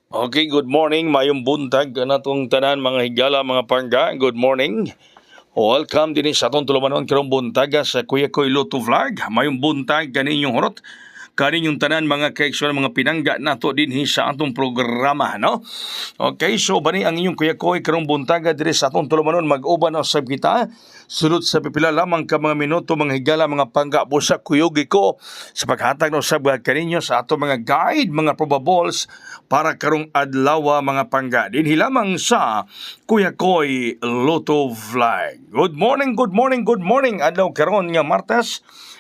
Okay, good morning. Mayong buntag kanatong tanan mga higala mga pangga. Good morning. Welcome din sa atong tulumanon karong buntag sa Kuya Koy Luto Vlog. Mayong buntag kaninyong horot. Kaninyong tanan mga kaigsunan mga pinangga nato dinhi sa atong programa, no? Okay, so bani ang inyong Kuya Koy karong buntaga diri sa atong tulumanon mag-uban usab kita. Sulod sa pipila lamang ka mga minuto mga higala mga pangga busa kuyogi ko sa paghatag no usab kaninyo sa atong mga guide, mga probables para karong adlaw mga pangga. Dinhi lamang sa Kuya Koy Luto Vlog. Good morning, good morning, good morning. Adlaw karon nga Martes,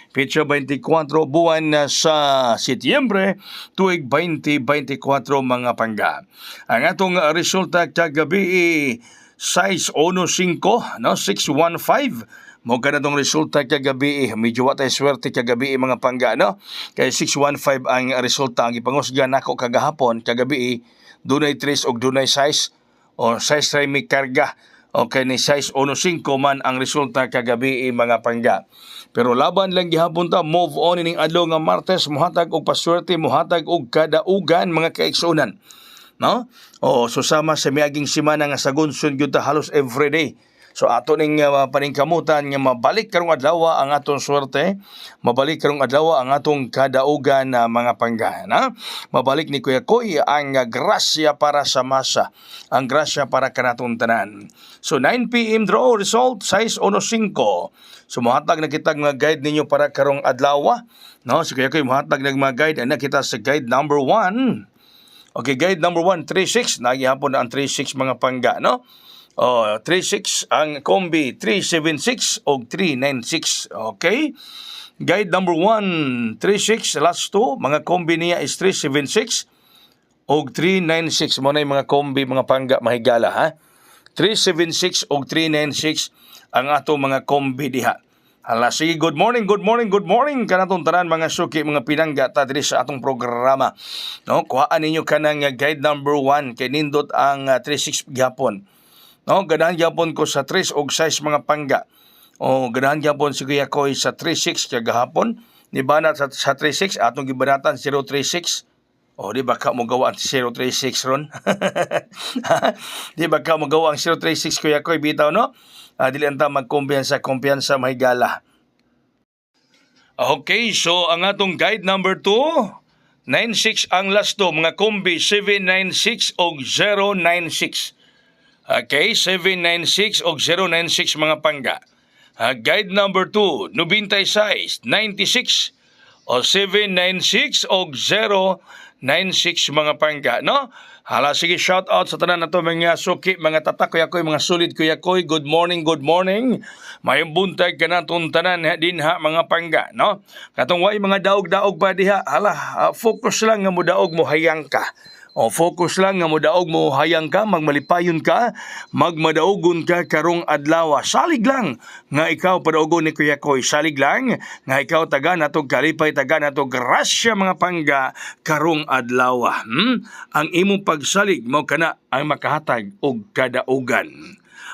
Petsa 24 buwan na sa Setyembre tuig 2024 mga pangga. Ang atong resulta kagabi 6-1-5, no? 6-1-5. Mo ka na itong resulta kagabi. Medyo watay swerte kagabi mga pangga, no? Kaya 6-1-5 ang resulta. Ang ipangusgan ako kagahapon kagabi dunay 3 o dunay 6 o 6 try may karga. Okay, ni 6-1-5 man ang resulta kagabi mga pangga. Pero laban lang gihapon ta, move on ining adlaw nga Martes, muhatag og paswerte, muhatag og kadaugan mga kaigsunan. No? O susama sa miaging semana nga sagunson gyud ta halos everyday. So ato ning paningkamutan nga mabalik karong adlaw ang atong swerte, mabalik karong adlaw ang atong kadaugan na mga pangga, na mabalik ni Kuya Koy ang grasya para sa masa, ang grasya para kanatong tanan. So 9 PM draw result 6-1-5. So muhatag na kita nga guide ninyo para karong adlaw, no? So Kuya Koy muhatag na mga guide ana kita sa guide number 1. Okay, guide number 1, 3-6. Nagyapon na ang 3-6 mga pangga, no? 3-6 ang kombi, 3-7-6 o 3-9-6. Okay? Guide number 1, 3-6. Last 2, mga kombi niya is 3-7-6 o 3-9-6. Muna yung mga kombi, mga pangga, mahigala, ha? 3-7-6 o 3-9-6 ang ato mga kombi diha. Hala, sige, good morning, good morning, good morning kanatong tanan mga suki, mga pinangga ta diri sa atong programa. No, kuhaan ninyo kanang guide number 1 kay nindot ang 3-6 gyapon. No, ganahan gyapon ko sa 3 og 6 mga pangga. O ganahan gyapon si Kuya Koy sa 3-6 kagahapon. Ni banat sa 3-6 atong gibanatan 0-3-6. O di ba ka mo gawa ang 0-3-6 ron? Di ba ka mo gawa ang 0-3-6 Kuya Koy bitaw, no? Dili anta magkumpiyansa mahigala. Okay, so ang atong guide number 2, 9-6 ang last 2, mga kombi 7-9-6 o 0-9-6. Okay, 7-9-6 o 0-9-6 mga pangga. Guide number 2, 96, 96 o 7-9-6 o 0-9-6 mga pangga, no? Hala, sige, shout out sa tanan nato mga suki, mga tatak Kuya Koy, mga sulit Kuya Koy. Good morning, good morning. Mayong buntag ka natong tanan din ha mga pangga, no? Katong way mga daog-daog pa diha. Hala, focus lang nga mo daog mo hayang ka. O focus lang nga mo daog mo hayang ka, magmalipayon ka, magmadaogon ka karong adlaw. Salig lang nga ikaw padaogon ni Kuya Koy. Salig lang nga ikaw taga natog kalipay, taga natog grasya mga pangga karong adlaw. Ang imong pagsalig mo kana ang makahatag og kadaugan.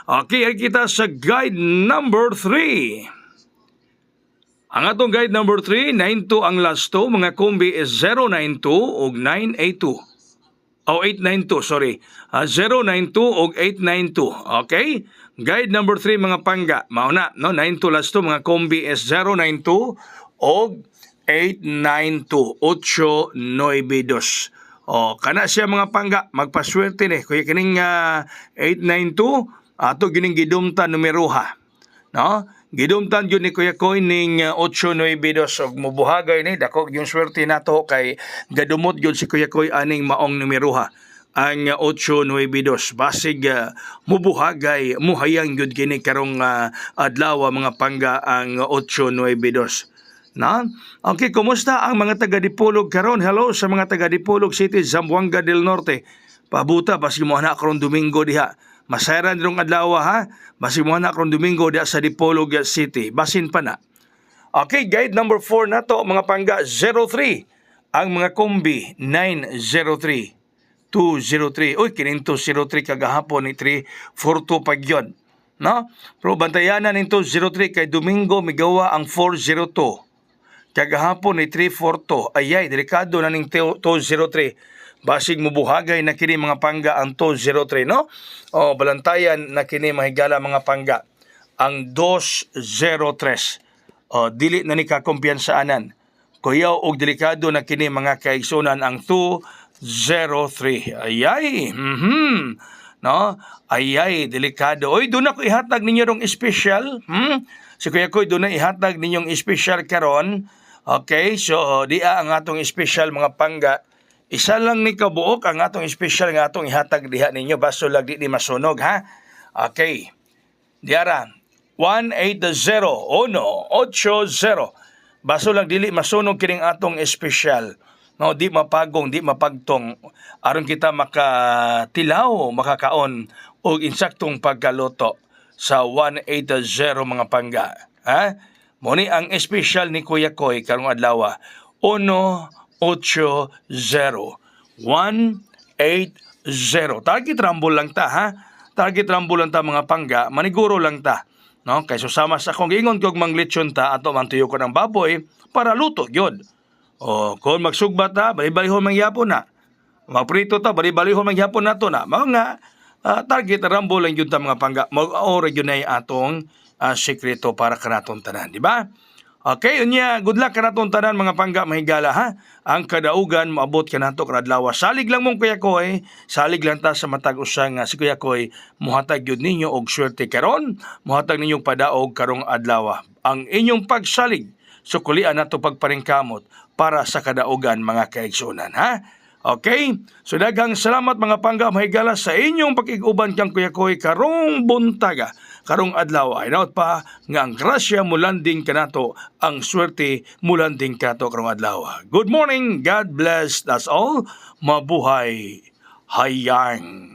Okay, ay kita sa guide number 3. Ang atong guide number 3, 92 ang last 2, mga kombi is 092 o 982. O 892, sorry. 092 o 892. Okay? Guide number 3 mga pangga. Mauna, no? 92 last 2, mga kombi is 092 o 892. 892. O, kana siya mga pangga. Magpaswerte ni. Kuya kining 892, ato gining gidumta numeroha. No? Gidumtan yun ni Kuya Koy ning 892 og mubuhagay ni dako yung swerte nato kay gadumot yun si Kuya Koy aning maong numeroha ang 892 basig mubuhagay muhayang yun kini karong adlaw mga pangga ang 892. Na? Okay, kumusta ang mga taga Dipolog karon? Hello sa mga taga Dipolog City, Zamboanga del Norte. Pabuta basig mo na karong Domingo diha. Masayran nilong adlaw ha. Basig mo na karong Domingo diha sa Dipolog City. Basin pa na. Okay, guide number 4 na to mga pangga 03. Ang mga kombi 903. 203. Uy, kining 203 kagahapon ni 342 pagyon. No? Pero bantayan na nito 03 kay Domingo migawa ang 402. Kagahapon ni 342. Ayay, delikado na ning 203. basig mubuhagay na kini mga pangga ang 203, no? O balantayan na kini mahigala mga pangga ang 203. O dili na ni kakumpiyansaanan. Kuyaw og delikado na kini mga kaigsunan ang 203. Ayay. No? Ayay, delikado. Oy, doon ako ihatag ninyo rong special. Si Kuya Koy, doon na ihatag ninyong special karon. Okay, so dia ang atong special mga pangga. Isa lang ni kabuok ang atong special nga atong ihatag diha ninyo. Baso lang di masunog, ha? Okay. Diara, 180-180. Baso lang dili masunog kining atong special. No, di mapagong, di mapagtong aron kita makatilaw, makakaon og insaktong pagkaluto sa 180 mga pangga. Ha? Muni ang special ni Kuya Koy karong adlaw. 180. 180. Target rumble lang ta, ha? Target rumble lang ta mga pangga, maniguro lang ta. No, kay susama sa akong giingon kog manglitsyon ta ato man tuyo ko ng baboy para luto gyud. O kung magsugba ta, bali-balihon mangyapon na. Maprito ta, bali-balihon mangyapon na to na. Mga target rambo lang yun ta mga pangga. Mag-aura yun na atong sekreto para kanaton tanan, di ba? Okay, unya, good luck kanaton tanan mga pangga mahigala, ha? Ang kadaugan, maabot ka nato kanadlaw. Salig lang mong Kuya Koy, salig lang ta sa matag usang si Kuya Koy, muhatag yun ninyo og swerte karon, muhatag ninyong padaog karong adlaw. Ang inyong pagsalig, sukulian nato pagparingkamot para sa kadaugan mga kaigsunan, ha? Okay? So daghang salamat mga pangga mahigala sa inyong pakiguban kang Kuya Koy karong buntaga, karong adlaw. Ay naot pa nga ang grasya mulanding kanato, ang swerte mulanding kanato karong adlaw. Good morning, God bless, that's all. Mabuhay hayang.